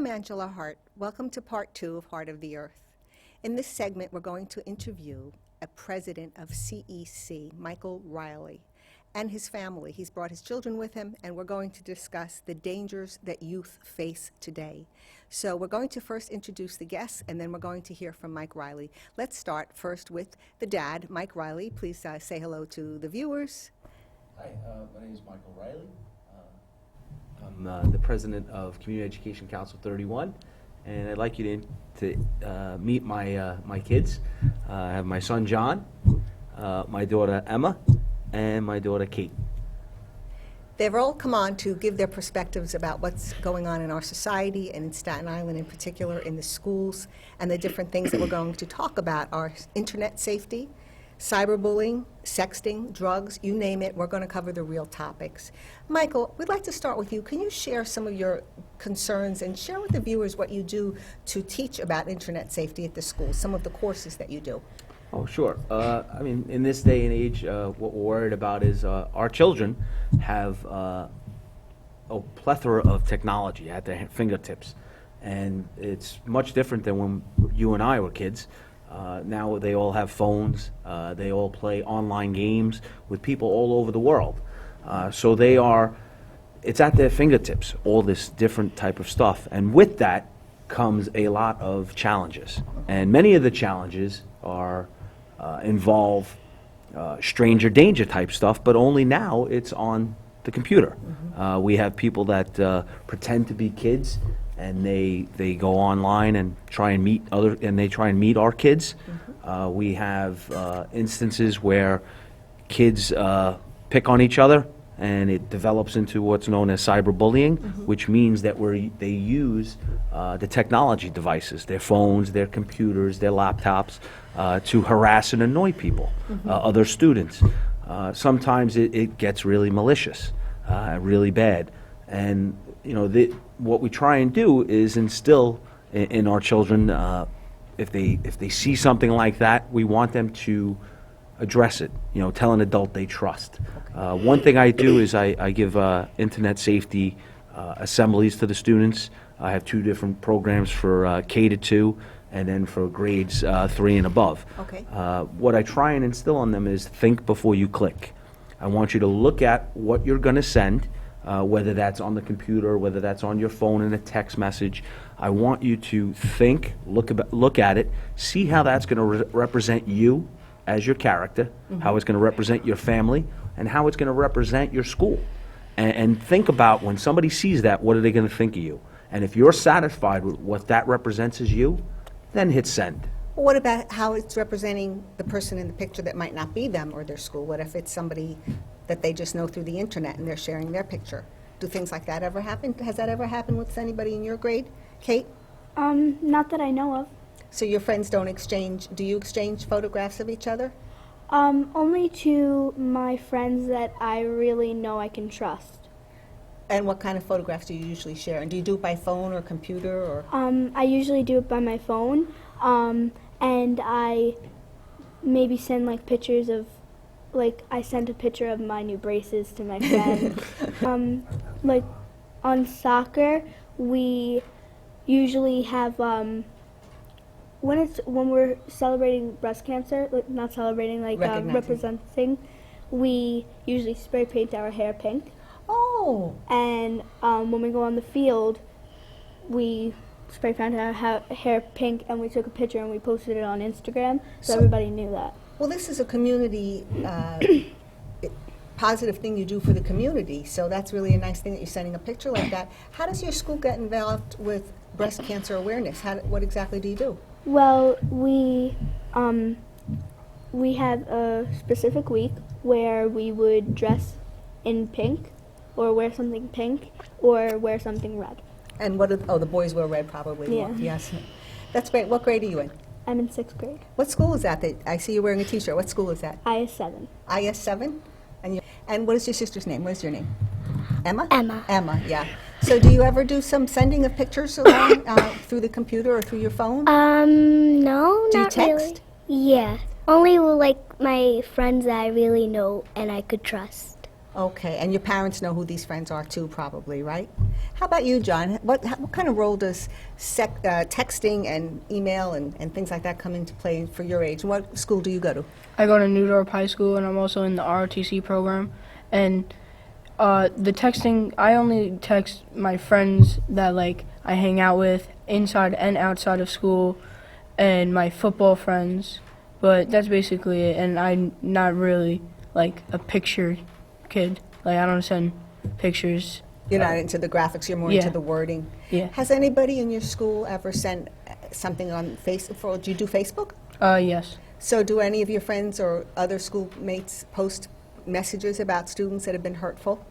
Angela Hart. Welcome to part 2 of Heart of the Earth. In this segment, we're going to interview a president of CEC, Michael Reilly, and his family. He's brought his children with him, and we're going to discuss the dangers that youth face today. So we're going to first introduce the guests, and then we're going to hear from Mike Reilly. Let's start first with the dad, Mike Reilly. Please say hello to the viewers. Hi, my name is Michael Reilly. I'm the president of Community Education Council 31, and I'd like you to meet my kids. I have my son John, my daughter Emma, and my daughter Kate. They've all come on to give their perspectives about what's going on in our society and in Staten Island in particular, in the schools, and the different things that we're going to talk about are internet safety, cyberbullying, sexting, drugs, you name it. We're going to cover the real topics. Michael, we'd like to start with you. Can you share some of your concerns and share with the viewers what you do to teach about internet safety at the schools, some of the courses that you do? Oh, sure. I mean, in this day and age, what we're worried about is our children have a plethora of technology at their fingertips, and it's much different than when you and I were kids. Now they all have phones. They all play online games with people all over the world. So it's at their fingertips, all this different type of stuff. And with that comes a lot of challenges. And many of the challenges involve stranger danger type stuff, but only now it's on the computer. Mm-hmm. We have people that pretend to be kids, and they go online and try and meet our kids. Mm-hmm. We have instances where kids pick on each other, and it develops into what's known as cyberbullying, mm-hmm. which means that they use the technology devices, their phones, their computers, their laptops, to harass and annoy people, mm-hmm. Mm-hmm. Other students. Sometimes it gets really malicious, really bad, and what we try and do is instill in our children, if they see something like that, we want them to address it. Tell an adult they trust. Okay. One thing I do is I give internet safety assemblies to the students. I have 2 different programs for K-2 and then for grades 3 and above. Okay. What I try and instill on them is think before you click. I want you to look at what you're going to send, whether that's on the computer, whether that's on your phone in a text message. I want you to think, look at it, see how that's going to represent you as your character, mm-hmm. how it's going to represent your family, and how it's going to represent your school. And think about when somebody sees that, what are they going to think of you? And if you're satisfied with what that represents as you, then hit send. Well, what about how it's representing the person in the picture that might not be them or their school? What if it's somebody that they just know through the internet and they're sharing their picture? Do things like that ever happen? Has that ever happened with anybody in your grade? Kate? Not that I know of. So your friends do you exchange photographs of each other? Only to my friends that I really know I can trust. And what kind of photographs do you usually share? And do you do it by phone or computer or? I usually do it by my phone, and I maybe send pictures of, I sent a picture of my new braces to my friend. On soccer, we usually have when we're celebrating breast cancer, not celebrating, representing, we usually spray paint our hair pink. Oh. And when we go on the field, we spray paint our hair pink, and we took a picture and we posted it on Instagram, so everybody knew that. Well, this is a community positive thing you do for the community, so that's really a nice thing that you're sending a picture like that. How does your school get involved with breast cancer awareness? What exactly do you do? Well, we had a specific week where we would dress in pink, or wear something pink, or wear something red. And the boys wear red probably. Yeah. Yes. That's great. What grade are you in? I'm in 6th grade. What school is that? I see you're wearing a t-shirt. What school is that? IS7. IS7? And what is your sister's name? What is your name? Emma? Emma. Emma, yeah. So do you ever do some sending of pictures along through the computer or through your phone? No, do you not text? Really. Yeah. Only with my friends that I really know and I could trust. Okay, and your parents know who these friends are too, probably, right? How about you, John? What kind of role does texting and email and things like that come into play for your age? And what school do you go to? I go to New Dorp High School, and I'm also in the ROTC program. And the texting, I only text my friends that like I hang out with inside and outside of school, and my football friends. But that's basically it. And I'm not really like a picture kid. Like I don't send pictures. You're not into the graphics, you're more Yeah. into the wording. Yeah. Has anybody in your school ever sent something on Facebook? Do you do Facebook? Yes. So do any of your friends or other schoolmates post messages about students that have been hurtful,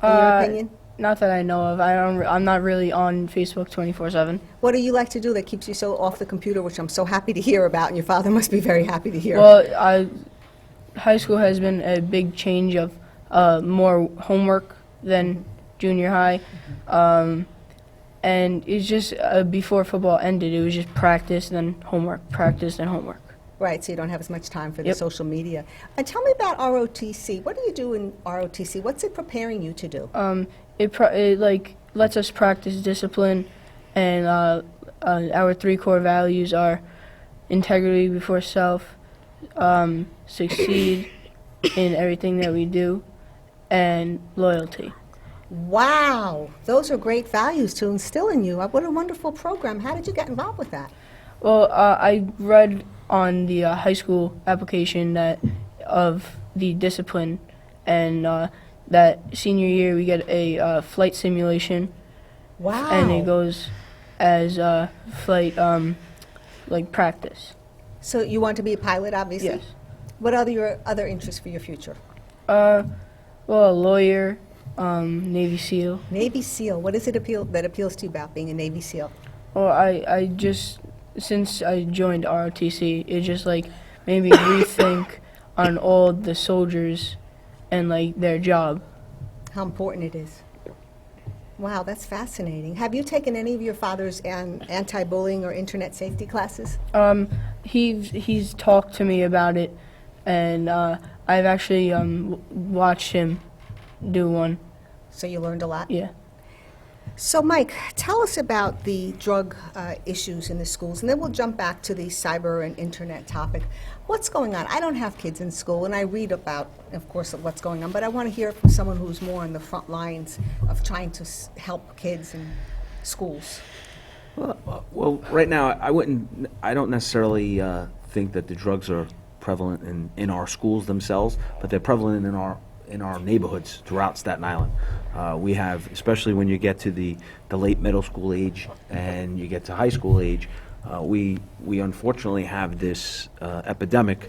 in your opinion? Not that I know of. I'm not really on Facebook 24/7. What do you like to do that keeps you so off the computer, which I'm so happy to hear about, and your father must be very happy to hear? Well, high school has been a big change of more homework than junior high. And it's just before football ended, it was just practice, then homework, practice, then homework. Right, so you don't have as much time for the Yep. social media. And tell me about ROTC. What do you do in ROTC? What's it preparing you to do? It like lets us practice discipline, and our 3 core values are integrity before self, succeed in everything that we do, and loyalty. Wow, those are great values to instill in you. What a wonderful program. How did you get involved with that? Well, I read on the high school application that of the discipline, and that senior year we get a flight simulation, Wow. and it goes as flight like practice. So you want to be a pilot, obviously? Yes. What are your other interests for your future? Well, a lawyer, Navy SEAL. Navy SEAL. What is it that appeals to you about being a Navy SEAL? Well, I just, since I joined ROTC, it just like made me rethink on all the soldiers and like their job. How important it is. Wow, that's fascinating. Have you taken any of your father's anti-bullying or internet safety classes? He's talked to me about it, and I've actually watched him do one. So you learned a lot? Yeah. So, Mike, tell us about the drug issues in the schools, and then we'll jump back to the cyber and internet topic. What's going on? I don't have kids in school, and I read about, of course, what's going on, but I want to hear from someone who's more on the front lines of trying to help kids in schools. Well, right now, I don't necessarily think that the drugs are prevalent in our schools themselves, but they're prevalent in our neighborhoods throughout Staten Island. We have, especially when you get to the late middle school age and you get to high school age, we unfortunately have this epidemic,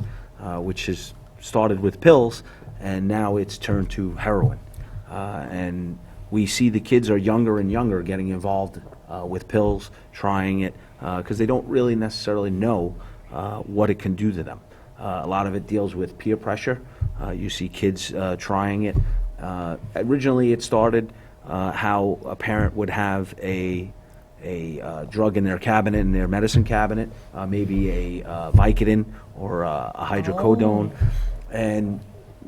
which has started with pills, and now it's turned to heroin. And we see the kids are younger and younger getting involved with pills, trying it, because they don't really necessarily know what it can do to them. A lot of it deals with peer pressure. You see kids trying it. Originally, it started how a parent would have a drug in their cabinet, in their medicine cabinet, maybe a Vicodin or a hydrocodone, and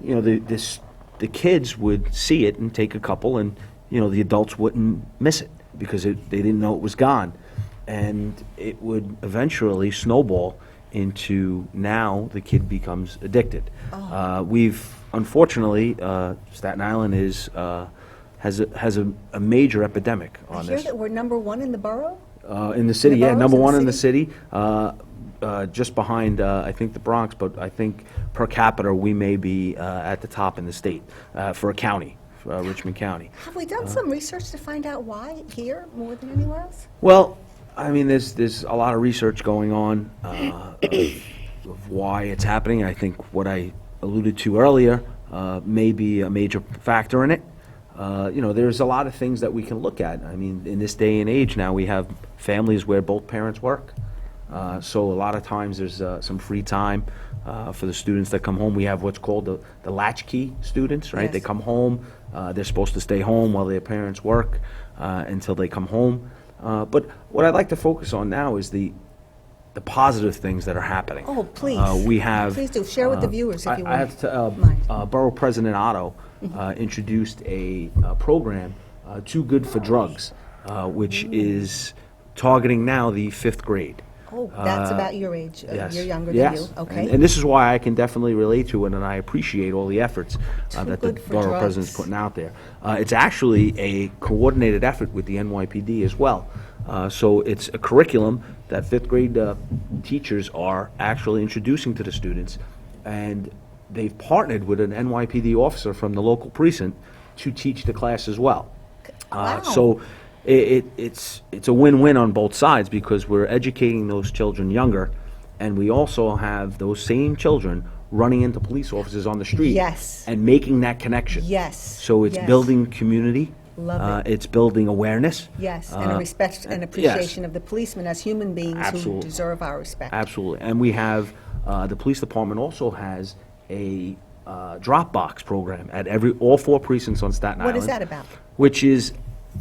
the kids would see it and take a couple, and the adults wouldn't miss it because they didn't know it was gone, and it would eventually snowball into now the kid becomes addicted. We've unfortunately Staten Island has a major epidemic I on hear this. that we're number one in the borough? In the city, The yeah, boroughs number in the one in the city, just behind I think the Bronx, but I think per capita we may be at the top in the state for a county, Richmond County. Have we done some research to find out why here more than anywhere else? Well, I mean, there's a lot of research going on of why it's happening. I think what I alluded to earlier may be a major factor in it. There's a lot of things that we can look at. I mean, in this day and age now, we have families where both parents work. So a lot of times there's some free time for the students that come home. We have what's called the latchkey students, right? Yes. They come home. They're supposed to stay home while their parents work until they come home. But what I'd like to focus on now is the positive things that are happening. Oh, please. We have. Please do. Share with the viewers if you I would. have to, mind. Borough President Otto introduced a program, Too Good for Drugs, which is targeting now the 5th grade. Oh, that's about your age. Yes. You're younger Yes. than you. Okay. And this is why I can definitely relate to it, and I appreciate all the efforts that the Good for borough Drugs. president's putting out there. It's actually a coordinated effort with the NYPD as well. So it's a curriculum that 5th grade teachers are actually introducing to the students, and they've partnered with an NYPD officer from the local precinct to teach the class as well. Wow. So it's a win-win on both sides, because we're educating those children younger, and we also have those same children running into police officers on the street. Yes. And making that connection. Yes. So it's Yes. building community. Love it. It's building awareness. Yes, and a respect and appreciation of the policemen as human beings who Absolutely. deserve our respect. Absolutely. And we have, the police department also has a drop box program at all 4 precincts on Staten Island. What is that about? Which is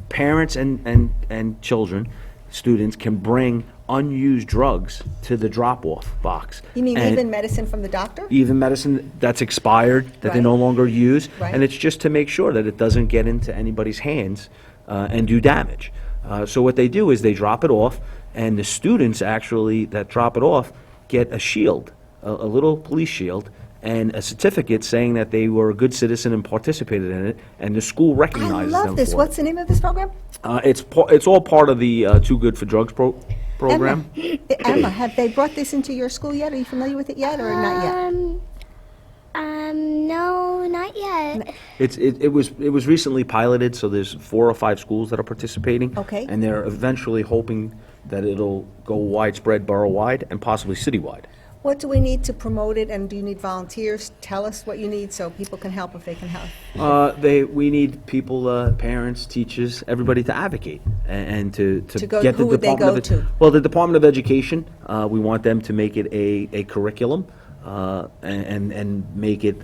parents and children, students, can bring unused drugs to the drop-off box. You mean And even medicine from the doctor? even medicine that's expired, that they Right. no longer use, Right. and it's just to make sure that it doesn't get into anybody's hands and do damage. So what they do is they drop it off, and the students actually that drop it off get a shield, a little police shield, and a certificate saying that they were a good citizen and participated in it, and the school I recognizes them love this. for What's the name of this program? it. It's all part of the Too Good for Drugs program. Emma, have they brought this into your school yet? Are you familiar with it yet, or not yet? No, not yet. It was recently piloted, so there's 4 or 5 schools that are participating. Okay. And they're eventually hoping that it'll go widespread, borough-wide, and possibly citywide. What do we need to promote it, and do you need volunteers? Tell us what you need so people can help if they can help. We need people, parents, teachers, everybody to advocate and to go- get the who would they Department go of, to? Well, the Department of Education, we want them to make it a curriculum and make it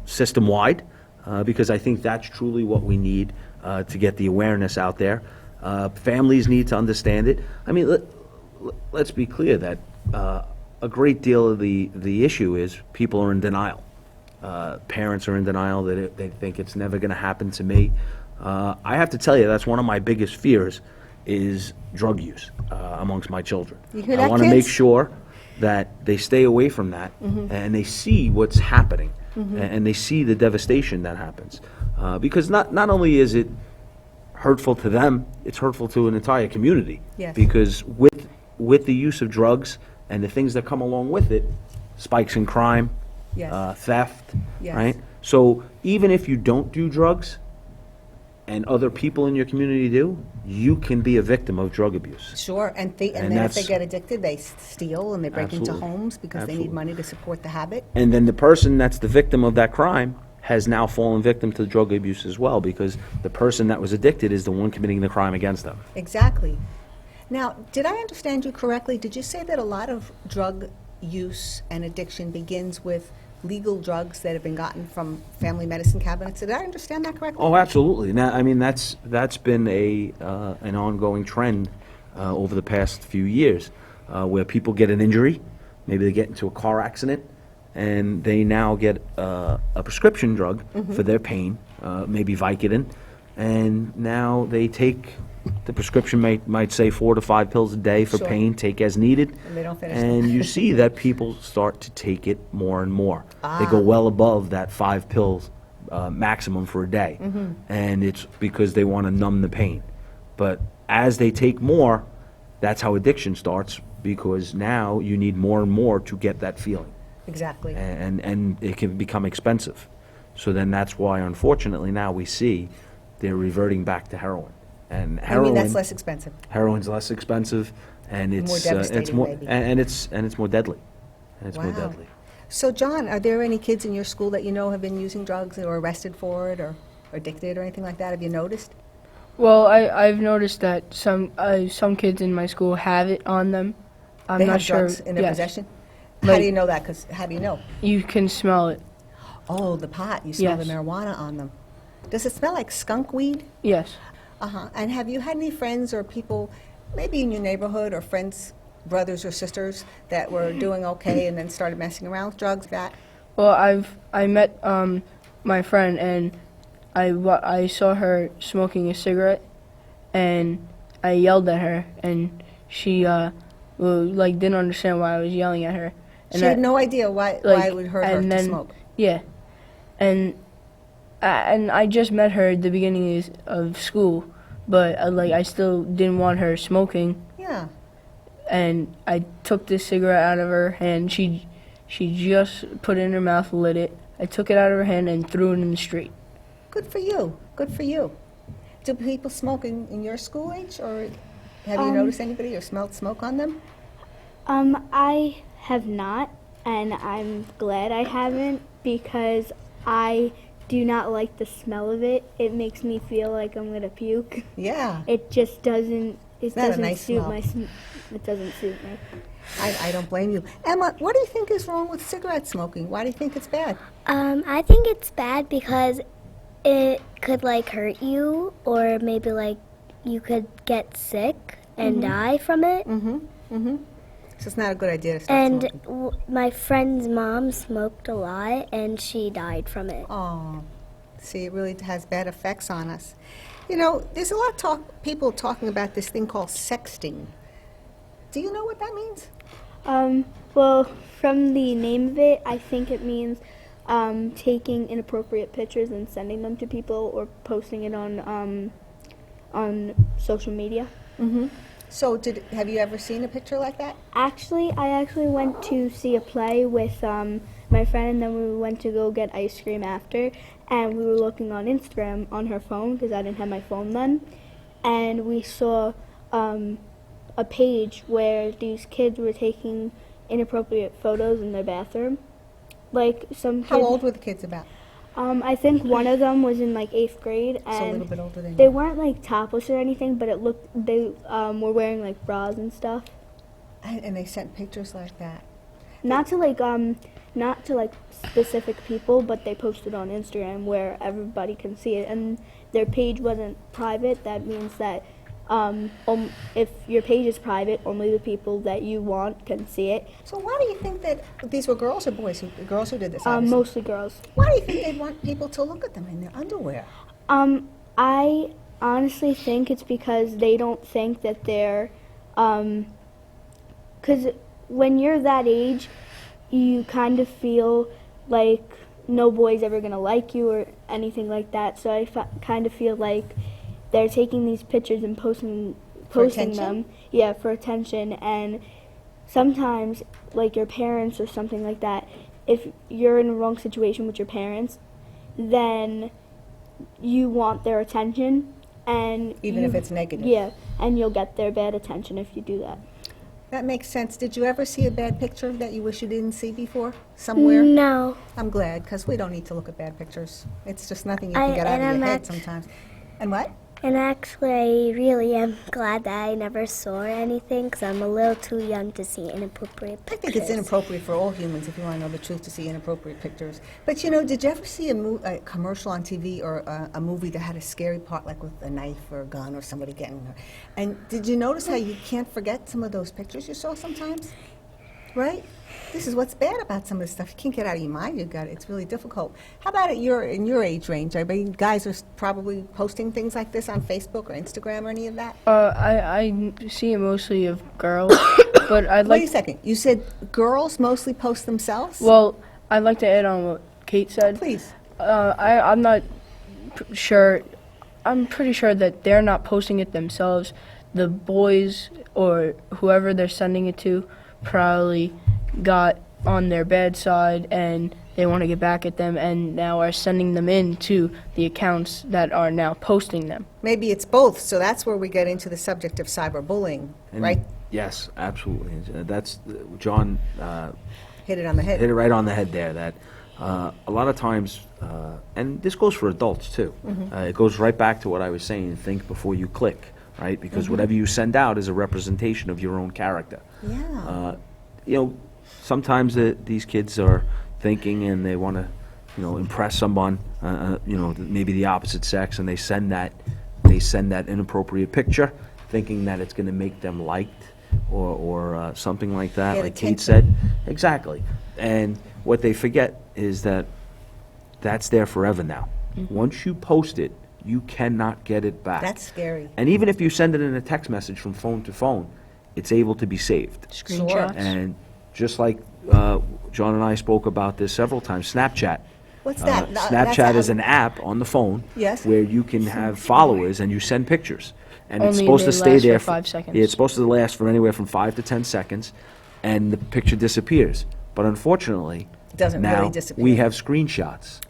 system-wide, because I think that's truly what we need to get the awareness out there. Families need to understand it. I mean, let's be clear that a great deal of the issue is people are in denial. Parents are in denial that they think it's never going to happen to me. I have to tell you, that's one of my biggest fears is drug use amongst my children. You hear I that, want to make kids? sure that they stay away from that and they see what's happening and they see the devastation that happens. Because not only is it hurtful to them, it's hurtful to an entire community. Yes. Because with the use of drugs and the things that come along with it, spikes in crime, Yes. theft, Yes. right? So even if you don't do drugs and other people in your community do, you can be a victim of drug abuse. Sure, and then if they that's- get addicted, they steal and they break into Absolutely. homes because they need Absolutely. money to support the habit. And then the person that's the victim of that crime has now fallen victim to drug abuse as well, because the person that was addicted is the one committing the crime against them. Exactly. Now, did I understand you correctly? Did you say that a lot of drug use and addiction begins with legal drugs that have been gotten from family medicine cabinets? Did I understand that correctly? Oh, absolutely. Now, I mean, that's been an ongoing trend over the past few years, where people get an injury, maybe they get into a car accident, and they now get a prescription drug for their pain, maybe Vicodin, and now they take the prescription might say 4 to 5 pills a day for Sure. pain, take as needed. And they don't finish them. And you see that people start to take it more and more. They go well above that 5 pills maximum for a day. And it's because they want to numb the pain. But as they take more, that's how addiction starts, because now you need more and more to get that feeling. Exactly. And it can become expensive. So then that's why, unfortunately, now we see they're reverting back to heroin. And I heroin, mean, that's less expensive. heroin's less expensive, and it's More devastating, more, maybe. and it's more deadly. And it's more Wow. deadly. So, John, are there any kids in your school that you know have been using drugs or arrested for it or addicted or anything like that? Have you noticed? Well, I've noticed that some kids in my school have it on them. I'm They not have sure. drugs in their Yes. possession? How Like- do you know that? 'Cause how do you know? You can smell it. Oh, the pot. You smell Yes. the marijuana on them. Does it smell like skunk weed? Yes. Uh-huh. And have you had any friends or people, maybe in your neighborhood, or friends, brothers or sisters, that were doing okay and then started messing around with drugs? That Well, I met my friend, and I saw her smoking a cigarette, and I yelled at her, and she didn't understand why I was yelling at her. And She had no idea why it would hurt her and to then, smoke. Yeah, and I just met her at the beginning of school, but I still didn't want her smoking, Yeah. and I took this cigarette out of her hand. She just put it in her mouth, lit it. I took it out of her hand and threw it in the street. Good for you. Good for you. Do people smoke in your school age, or have you noticed anybody or smelled smoke on them? I have not, and I'm glad I haven't because I do not like the smell of it. It makes me feel like I'm gonna puke. Yeah. It just doesn't. It not a doesn't nice suit smell. It doesn't suit me. I don't blame you. Emma, what do you think is wrong with cigarette smoking? Why do you think it's bad? I think it's bad because it could hurt you, or maybe you could get sick and die from it. So it's not a good idea to start And smoking. my friend's mom smoked a lot, and she died from it. Oh, see, it really has bad effects on us. You know, there's a lot of people talking about this thing called sexting. Do you know what that means? Well, from the name of it, I think it means taking inappropriate pictures and sending them to people or posting it on social media. So have you ever seen a picture like that? Actually, I went to see a play with my friend, and then we went to go get ice cream after, and we were looking on Instagram on her phone because I didn't have my phone then, and we saw a page where these kids were taking inappropriate photos in their bathroom. Like some kids, How old were the kids about? I think one of them was in 8th grade, So a little and bit older than they you. weren't topless or anything, but it looked they were wearing bras and stuff. And they sent pictures like that. Not to specific people, but they posted on Instagram where everybody can see it, and their page wasn't private. That means that if your page is private, only the people that you want can see it. So why do you think that these were girls or boys? Girls who did this, obviously. Mostly girls. Why do you think they'd want people to look at them in their underwear? I honestly think it's because they don't think that they're, because when you're that age, you kind of feel like no boy's ever gonna like you or anything like that. So I kind of feel like they're taking these pictures and posting attention? them, yeah, for attention. And sometimes, your parents or something like that, if you're in a wrong situation with your parents, then you want their attention, and Even if it's negative? yeah, and you'll get their bad attention if you do that. That makes sense. Did you ever see a bad picture that you wish you didn't see before, somewhere? No. I'm glad, because we don't need to look at bad pictures. It's just nothing you can get out and of your I'm head act- sometimes. And what? And actually, I really am glad that I never saw anything because I'm a little too young to see inappropriate I pictures. think it's inappropriate for all humans, if you want to know the truth, to see inappropriate pictures. But you know, did you ever see a commercial on TV or a movie that had a scary part, like with a knife or a gun or somebody getting her? And did you notice how you can't forget some of those pictures you saw sometimes? Right? This is what's bad about some of this stuff. You can't get out of your mind. It's really difficult. How about in your age range? I mean, guys are probably posting things like this on Facebook or Instagram or any of that. I see it mostly of girls, but I'd Wait a like. second. You said girls mostly post themselves? Well, I'd like to add on what Kate said. Please. I'm not sure. I'm pretty sure that they're not posting it themselves. The boys or whoever they're sending it to probably got on their bad side and they want to get back at them and now are sending them in to the accounts that are now posting them. Maybe it's both, so that's where we get into the subject of cyberbullying, And right? Yes, absolutely. That's John Hit it on the head. hit it right on the head there. That a lot of times, and this goes for adults too. It goes right back to what I was saying. Think before you click, right? Because whatever you send out is a representation of your own character. Yeah. You know, sometimes these kids are thinking and they want to, impress someone, maybe the opposite sex, and they send that inappropriate picture, thinking that it's going to make them liked or something like that, Get like Kate attention. said. Exactly. And what they forget is that that's there forever now. Once you post it, you cannot get it back. That's scary. And even if you send it in a text message from phone to phone, it's able to be saved. Screenshots. And just like John and I spoke about this several times, Snapchat. What's that? Snapchat is an app on the phone Yes. where you can have followers and you send pictures. And it's Only supposed they to stay last for there 5 seconds. Yeah, it's supposed to last for anywhere from 5 to 10 seconds, and the picture disappears. But unfortunately, It doesn't now really disappear. we have screenshots.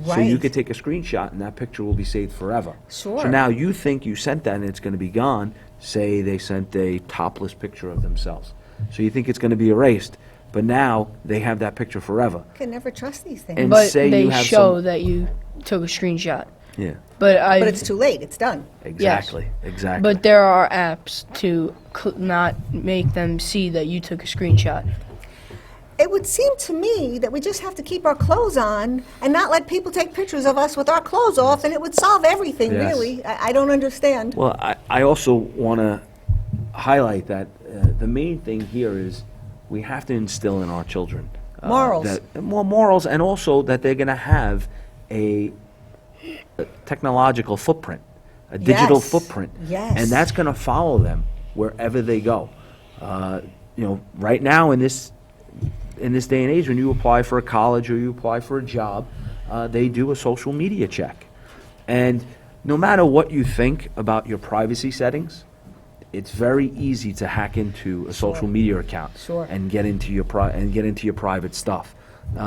So you Right. could take a screenshot and that picture will be saved forever. Sure. So now you think you sent that and it's going to be gone. Say they sent a topless picture of themselves. So you think it's going to be erased, but now they have that picture forever. Can never trust these things. And But say they you have show some- that you took a screenshot. Yeah, But I. But it's too late. It's done. exactly, exactly. But there are apps to not make them see that you took a screenshot. It would seem to me that we just have to keep our clothes on and not let people take pictures of us with our clothes off, and it would solve everything, Yes. really. I don't understand. Well, I also want to highlight that the main thing here is we have to instill in our children Morals. morals, and also that they're going to have a technological footprint, a digital Yes. footprint, Yes. and that's going to follow them wherever they go. Right now in this day and age, when you apply for a college or you apply for a job, they do a social media check. And no matter what you think about your privacy settings, it's very easy to hack into a social media account Sure. and get into your private stuff.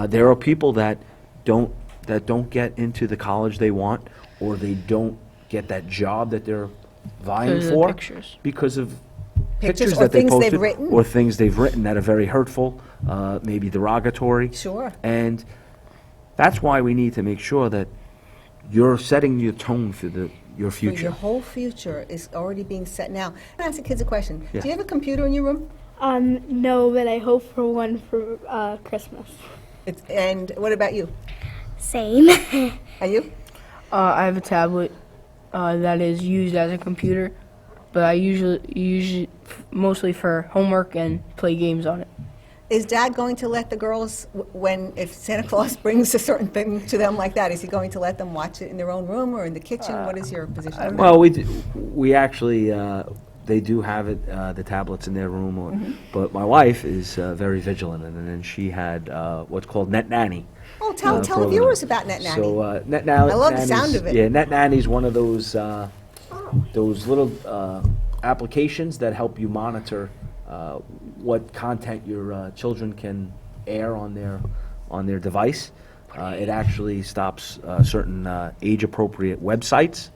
There are people that don't get into the college they want, or they don't get that job that they're vying Because of the for pictures. because of Pictures pictures or that they things they've posted, written. or things they've written that are very hurtful, maybe derogatory. Sure. And that's why we need to make sure that you're setting your tone for your But future. your whole future is already being set now. I'm ask the kids a question. Yeah. Do you have a computer in your room? No, but I hope for one for Christmas. And what about you? Same. And you? I have a tablet that is used as a computer, but I usually use it mostly for homework and play games on it. Is Dad going to let the girls, if Santa Claus brings a certain thing to them like that, is he going to let them watch it in their own room or in the kitchen? What is your position on that? Well, we actually, they do have it, the tablets in their room, but my wife is very vigilant, and then she had what's called Net Nanny. Oh, tell the program. viewers about Net Nanny. So Net Nanny. I love the sound of it. Yeah, Net Nanny's one of those little applications that help you monitor what content your children can air on their device. It actually stops certain age-appropriate websites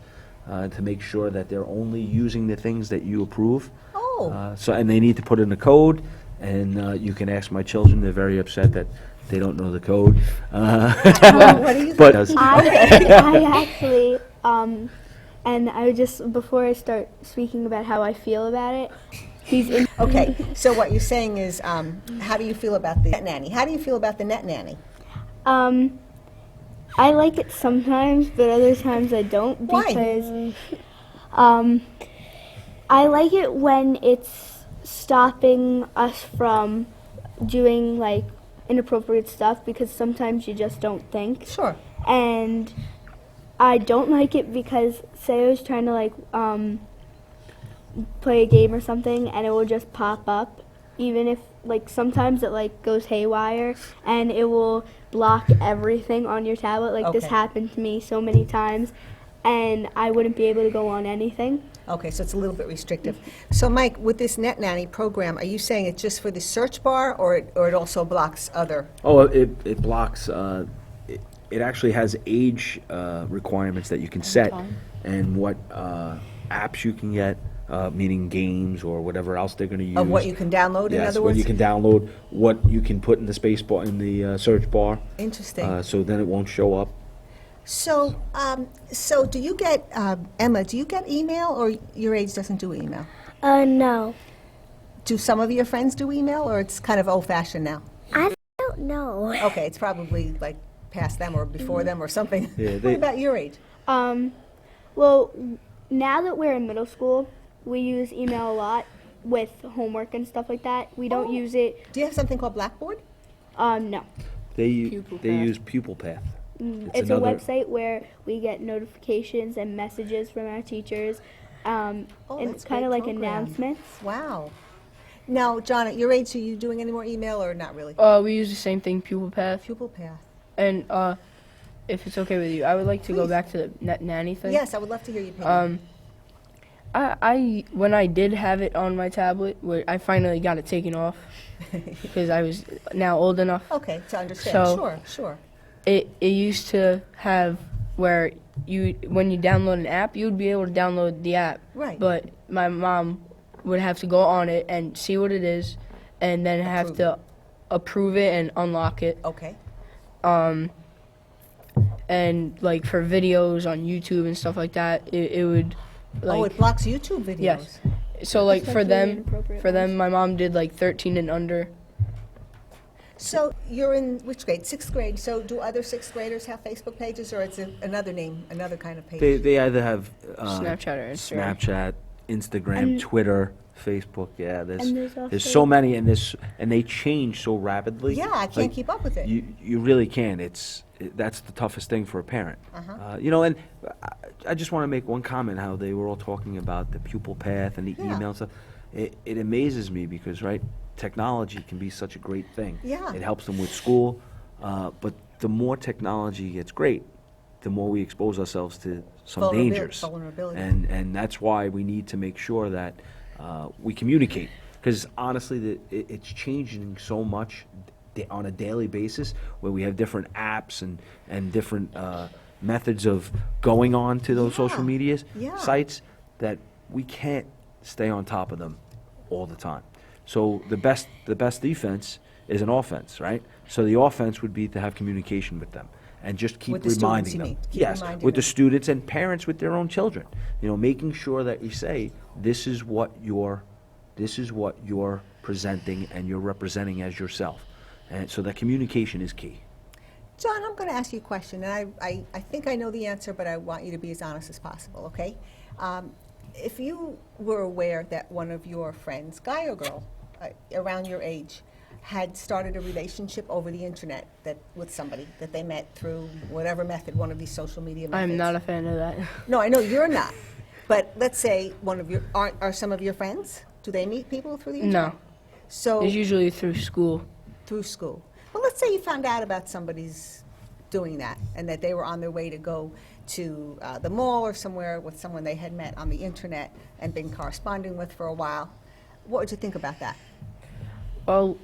to make sure that they're only using the things that you approve. Oh. And they need to put in a code, and you can ask my children. They're very upset that they don't know the code. What do you But I actually, and I just, before I start speaking about how I feel about it, he's in. Okay, so what you're saying is, how do you feel about the Net Nanny? How do you feel about the Net Nanny? I like it sometimes, but other times I don't. Why? Because I like it when it's stopping us from doing like inappropriate stuff, because sometimes you just don't think. Sure. And I don't like it because, say I was trying to like play a game or something, and it will just pop up, even if like sometimes it like goes haywire, and it will block everything on your tablet. Like this Okay. happened to me so many times, and I wouldn't be able to go on anything. Okay, so it's a little bit restrictive. So Mike, with this Net Nanny program, are you saying it's just for the search bar, or it also blocks other? Oh, it blocks, it actually has age requirements that you can set, and what apps you can get, meaning games or whatever else they're going to use. Of what you can download, in Yes, other what words? you can download, what you can put in the space bar, in the search bar, Interesting. so then it won't show up. So do you get, Emma, do you get email, or your age doesn't do email? No. Do some of your friends do email, or it's kind of old-fashioned now? I don't know. Okay, it's probably like past them or before them or something. Yeah, What they- about your age? Well, now that we're in middle school, we use email a lot with homework and stuff like that. We don't use it. Do you have something called Blackboard? No. They Pupil they Path. use Pupil Path. It's another- a website where we get notifications and messages from our teachers. And that's it's kind great of like program. announcements. Wow. Now, John, at your age, are you doing any more email or not really? We use the same thing, Pupil Path. Pupil Path. And if it's okay with you, I would like to go Please. back to the nanny thing. Yes, I would love to hear your opinion. I when I did have it on my tablet, where I finally got it taken off because I was now old enough. Okay, to understand. So- Sure. It used to have where when you download an app, you would be able to download the app. Right. But my mom would have to go on it and see what it is, and then have Approve to approve it and unlock it. Okay. And like for videos on YouTube and stuff like that, it would like It blocks YouTube videos. Yes. So like That's for really them, inappropriate my mom did like 13 and under. So you're in which grade? Sixth grade. So do other sixth graders have Facebook pages, or it's another name, another kind of page? They either have Snapchat or Instagram. Snapchat, Instagram, And- Twitter, Facebook. Yeah, And there's there's also- so many, and they change so rapidly. Yeah, I can't Like, keep up with it. You really can. That's the toughest thing for a parent. And I just want to make one comment. How they were all talking about the pupil path and the Yeah. email stuff. It amazes me because technology can be such a great thing. Yeah. It helps them with school, but the more technology gets great, the more we expose ourselves to some dangers. Vulnerability. And that's why we need to make sure that we communicate. Because honestly, it's changing so much on a daily basis, where we have different apps and different methods of going on to those social Yeah. media Yeah. sites, that we can't stay on top of them all the time. So the best defense is an offense, right? So the offense would be to have communication with them and just keep With the students, reminding you them. mean? Keep Yes, reminding with the them. students and parents with their own children. Making sure that you say, this is what you're presenting and you're representing as yourself. And so that communication is key. John, I'm going to ask you a question, and I think I know the answer, but I want you to be as honest as possible, okay? If you were aware that one of your friends, guy or girl, around your age, had started a relationship over the internet with somebody that they met through whatever method, one of these social media methods. I'm not a fan of that. No, I know you're not. But let's say are some of your friends? Do they meet people through the internet? No. So It's usually through school. through school. Well, let's say you found out about somebody's doing that and that they were on their way to go to the mall or somewhere with someone they had met on the internet and been corresponding with for a while. What would you think about that? Well,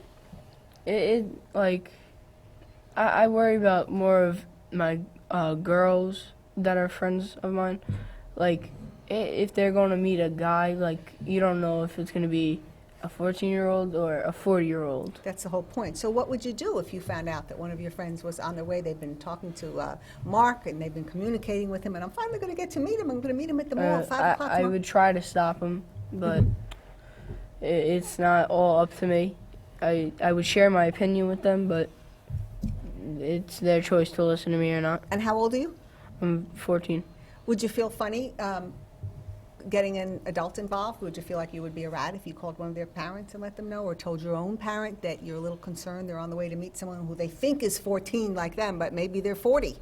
I worry about more of my girls that are friends of mine. Like, if they're going to meet a guy, like, you don't know if it's going to be a 14-year-old or a 40-year-old. That's the whole point. So what would you do if you found out that one of your friends was on their way? They've been talking to Mark and they've been communicating with him, and I'm finally going to get to meet him. I'm going to meet him at the mall at 5 o'clock I tomorrow. would try to stop them, but it's not all up to me. I would share my opinion with them, but it's their choice to listen to me or not. And how old are you? I'm 14. Would you feel funny getting an adult involved? Would you feel like you would be a rat if you called one of their parents and let them know, or told your own parent that you're a little concerned they're on the way to meet someone who they think is 14 like them, but maybe they're 40?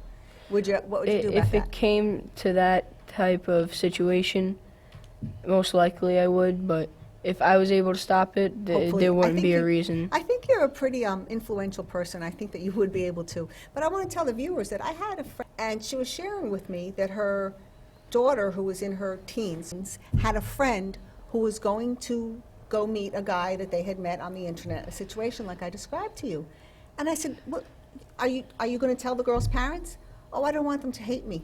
What would you do about If that? it came to that type of situation, most likely I would, but if I was able to stop it, Hopefully. there I wouldn't think be a you- reason. I think you're a pretty influential person. I think that you would be able to. But I want to tell the viewers that I had a friend, and she was sharing with me that her daughter, who was in her teens, had a friend who was going to go meet a guy that they had met on the internet, a situation like I described to you. And I said, "What, are you going to tell the girl's parents?" "Oh, I don't want them to hate me."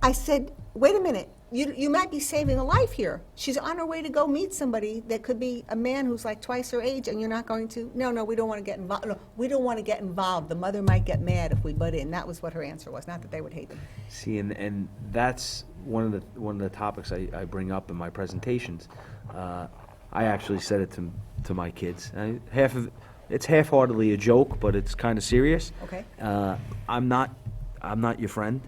I said, "Wait a minute. You might be saving a life here. She's on her way to go meet somebody that could be a man who's like twice her age, and you're not going to." No, we don't want to get involved. No, we don't want to get involved. The mother might get mad if we butt in. That was what her answer was, not that they would hate them. See, and that's one of the topics I bring up in my presentations. I actually said it to my kids. It's half-heartedly a joke, but it's kind of serious. Okay. I'm not your friend.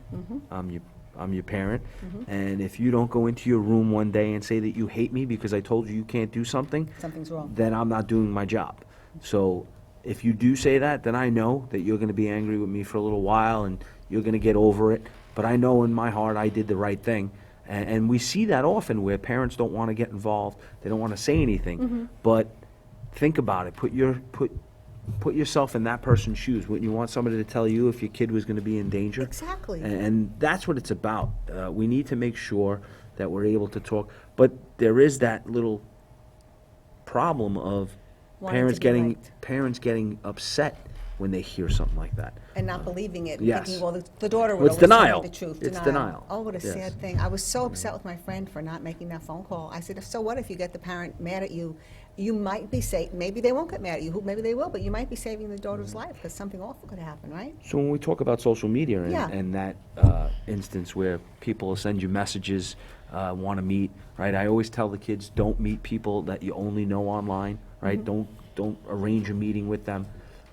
I'm your parent. And if you don't go into your room one day and say that you hate me because I told you can't do something, Something's wrong. then I'm not doing my job. So if you do say that, then I know that you're going to be angry with me for a little while, and you're going to get over it, but I know in my heart I did the right thing. And we see that often where parents don't want to get involved, they don't want to say anything, but think about it. Put yourself in that person's shoes. Wouldn't you want somebody to tell you if your kid was going to be in danger? Exactly. And that's what it's about. We need to make sure that we're able to talk. But there is that little problem of Wanting to be liked. parents getting upset when they hear something like that. And not believing it, yes. thinking, well, the daughter Well, would it's always tell denial. me the truth. It's denial. Oh, what a Yes. sad thing. I was so upset with my friend for not making that phone call. I said, so what if you get the parent mad at you? You might be maybe they won't get mad at you, maybe they will, but you might be saving the daughter's life because something awful could happen, right? So when we talk about social media and, Yeah. and that instance where people will send you messages, want to meet, right? I always tell the kids, don't meet people that you only know online, right? Don't arrange a meeting with them.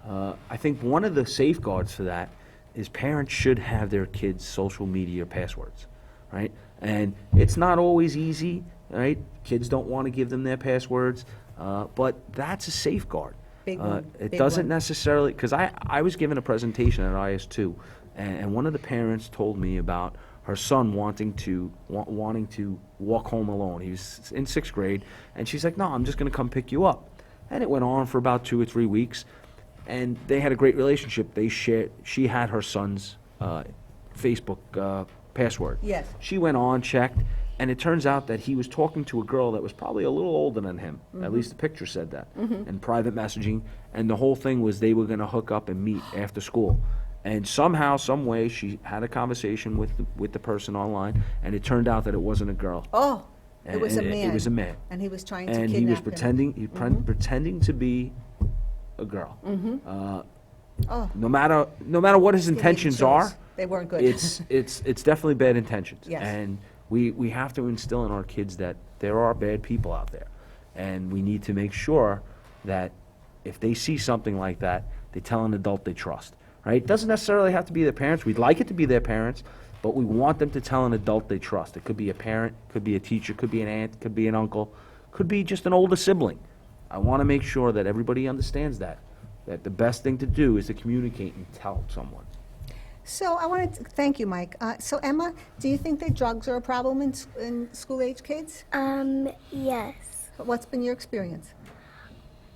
I think one of the safeguards for that is parents should have their kids' social media passwords, right? And it's not always easy, right? Kids don't want to give them their passwords, but that's a safeguard. Big one, It big doesn't one. necessarily, because I was given a presentation at IS2, and one of the parents told me about her son wanting to walk home alone. He was in 6th grade, and she's like, no, I'm just going to come pick you up. And it went on for about 2 or 3 weeks, and they had a great relationship. She had her son's Facebook password. Yes. She went on, checked, and it turns out that he was talking to a girl that was probably a little older than him. At least the picture said that. And private messaging, and the whole thing was they were going to hook up and meet after school. And somehow, some way, she had a conversation with the person online, and it turned out that it wasn't a girl. Oh, And- it was a and man. It was a man. And he was trying to And kidnap he was him. pretending to be a girl. Oh, No matter what his intentions are, they weren't good. it's definitely bad intentions. Yes. And we have to instill in our kids that there are bad people out there, and we need to make sure that if they see something like that, they tell an adult they trust. Right? It doesn't necessarily have to be their parents. We'd like it to be their parents, but we want them to tell an adult they trust. It could be a parent, could be a teacher, could be an aunt, could be an uncle, could be just an older sibling. I want to make sure that everybody understands that the best thing to do is to communicate and tell someone. So I wanted to thank you, Mike. So Emma, do you think that drugs are a problem in school-age kids? Yes. What's been your experience?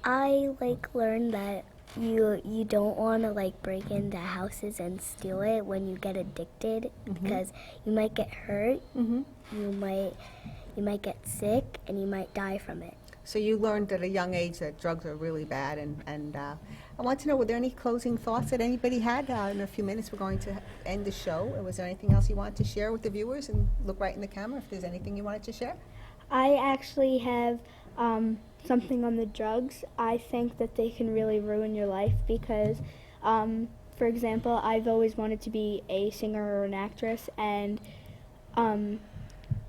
I learned that you don't want to break into houses and steal it when you get addicted because you might get hurt, you might get sick, and you might die from it. So you learned at a young age that drugs are really bad, and I want to know, were there any closing thoughts that anybody had? In a few minutes, we're going to end the show. Was there anything else you wanted to share with the viewers? And look right in the camera if there's anything you wanted to share. I actually have something on the drugs. I think that they can really ruin your life because, for example, I've always wanted to be a singer or an actress, and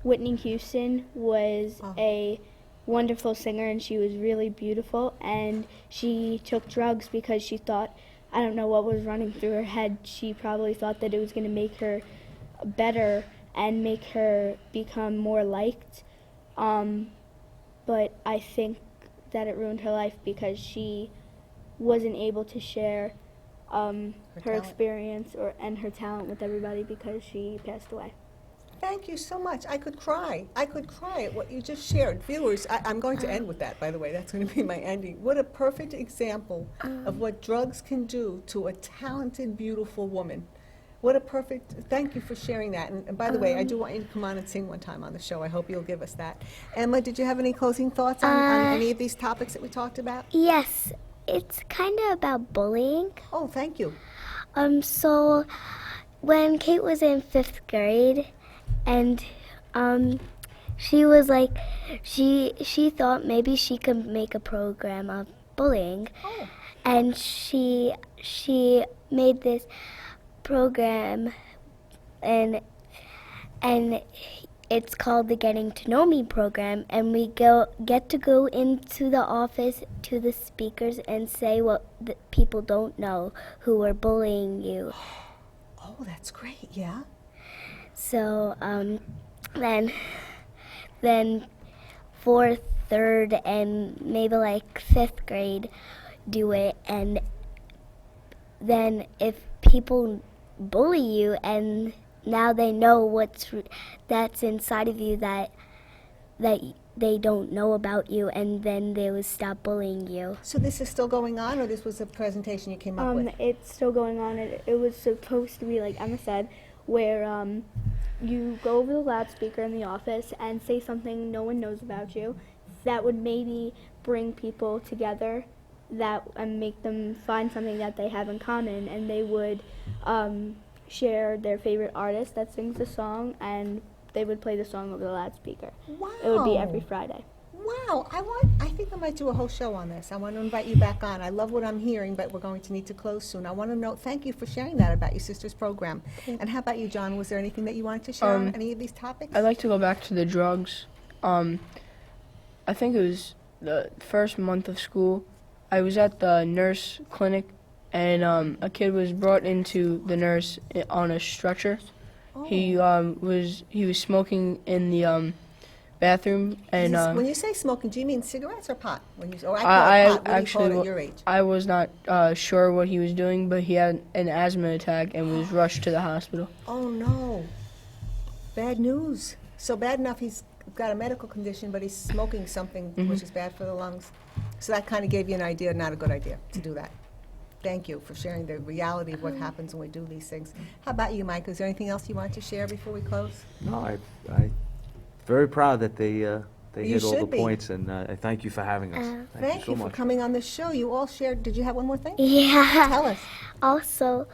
Whitney Houston was a wonderful singer, and she was really beautiful, and she took drugs because she thought, I don't know what was running through her head, she probably thought that it was going to make her better and make her become more liked. But I think that it ruined her life because she wasn't able to share her talent. experience and her talent with everybody because she passed away. Thank you so much. I could cry. I could cry at what you just shared. Viewers, I'm going to end with that, by the way. That's going to be my ending. What a perfect example of what drugs can do to a talented, beautiful woman. What a perfect, thank you for sharing that. And by the way, I do want you to come on and sing one time on the show. I hope you'll give us that. Emma, did you have any closing thoughts on any of these topics that we talked about? Yes, it's kind of about bullying. Oh, thank you. So when Kate was in 5th grade, and she was she thought maybe she could make a program of bullying, and she made this program, and it's called the Getting to Know Me program, and we get to go into the office to the speakers and say what the people don't know who are bullying you. Oh, that's great, yeah. So then 4th, 3rd, and maybe 5th grade do it, and then if people bully you, and now they know that's inside of you that they don't know about you, and then they will stop bullying you. So this is still going on, or this was a presentation you came up with? It's still going on. It was supposed to be, like Emma said, where you go over the loudspeaker in the office and say something no one knows about you that would maybe bring people together, that and make them find something that they have in common, and they would share their favorite artist that sings the song, and they would play the song over the loudspeaker. Wow. It would be every Friday. Wow, I think I might do a whole show on this. I want to invite you back on. I love what I'm hearing, but we're going to need to close soon. I want to know, thank you for sharing that about your sister's program. And how about you, John? Was there anything that you wanted to share on any of these topics? I'd like to go back to the drugs. I think it was the first month of school. I was at the nurse clinic, and a kid was brought into the nurse on a stretcher. Oh. He was smoking in the bathroom, and When you say smoking, do you mean cigarettes or pot? Or I call I it pot. What do you actually call it at your age? I was not sure what he was doing, but he had an asthma attack and was rushed to the hospital. Oh, no. Bad news. So bad enough he's got a medical condition, but he's smoking something which is bad for the lungs. So that kind of gave you an idea, not a good idea to do that. Thank you for sharing the reality of what happens when we do these things. How about you, Mike? Is there anything else you want to share before we close? No, I very proud that they You hit all the should be. points, and I thank you for having us. Thank so you for much. coming on the show. You all shared. Did you have one more thing? Yeah. Tell us. Also,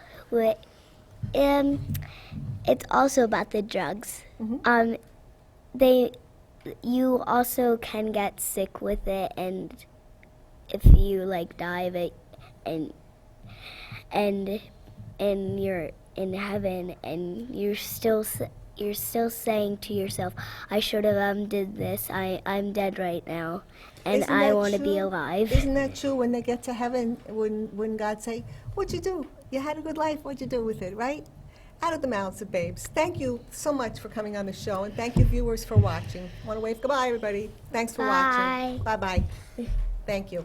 it's also about the drugs. You also can get sick with it, and if you like die of it, and you're in heaven, and you're still saying to yourself, I should have did this. I'm dead right now, and Isn't I that want to be true? alive. Isn't that true when they get to heaven, when God say, what'd you do? You had a good life. What'd you do with it, right? Out of the mouths of babes. Thank you so much for coming on the show, and thank you, viewers, for watching. Want to wave goodbye, everybody. Thanks for watching. Bye-bye. Thank you.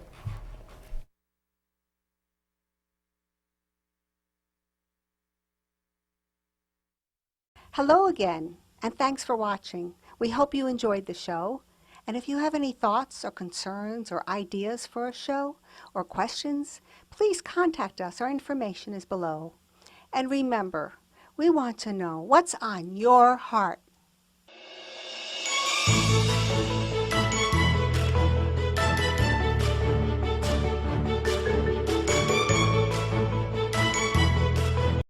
Hello again, and thanks for watching. We hope you enjoyed the show. And if you have any thoughts or concerns or ideas for a show or questions, please contact us. Our information is below. And remember, we want to know what's on your heart.